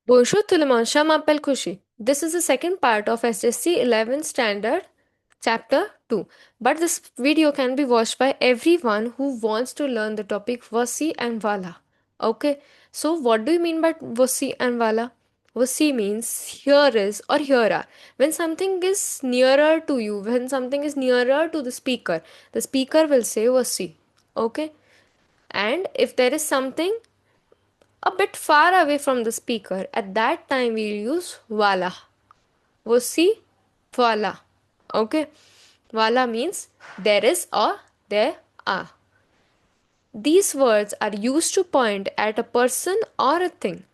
Bonjour tout le monde, je m'appelle Kushi. This is the second part of HSC 11 Standard Chapter 2. But this video can be watched by everyone who wants to learn the topic Voici and Voila. Okay, so what do you mean by Voici and Voila? Voici means here is or here are. When something is nearer to you, when something is nearer to the speaker will say Voici. Okay, and if there is something a bit far away from the speaker, at that time we'll use wala. Voici, voila. Okay. Wala means there is or there are. These words are used to point at a person or a thing.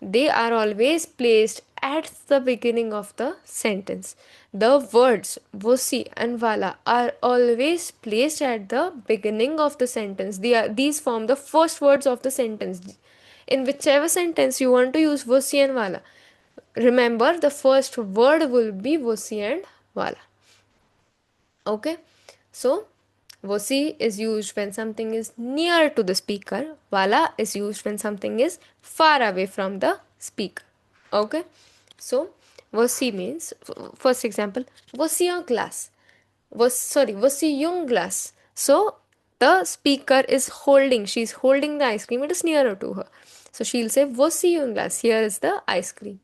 They are always placed at the beginning of the sentence. The words voici and wala are always placed at the beginning of the sentence. These form the first words of the sentence. In whichever sentence you want to use voici and wala, remember the first word will be voici and wala. Okay, so voici is used when something is near to the speaker. Wala is used when something is far away from the speaker. Okay, so voici means, first example, voici un glass. Voici yung glass. So the speaker is holding, she's holding the ice cream, it is nearer to her. So she'll say, voici un glass. Here is the ice cream.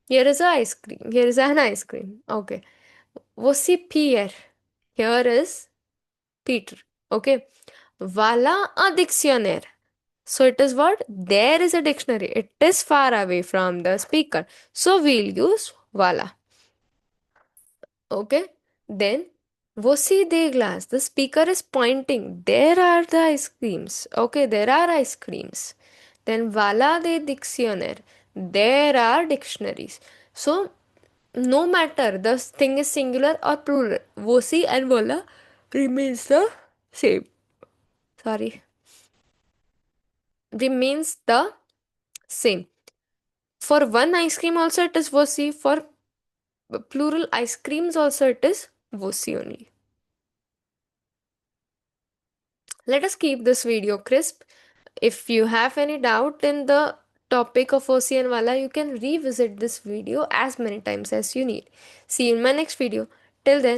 Here is a ice cream. Here is an ice cream. Okay. Voici Pierre. Here is Peter. Okay. Voilà un dictionnaire. So it is what? There is a dictionary. It is far away from the speaker. So we'll use voilà. Okay. Then voici des glaces. The speaker is pointing. There are the ice creams. Okay. There are ice creams. Then voilà des dictionnaires. There are dictionaries. So no matter the thing is singular or plural, voici and voila remains the same. Sorry. Remains the same. For one ice cream also it is voici. For plural ice creams also it is voici only. Let us keep this video crisp. If you have any doubt in the topic of voici and voila, you can revisit this video as many times as you need. See you in my next video. Till then.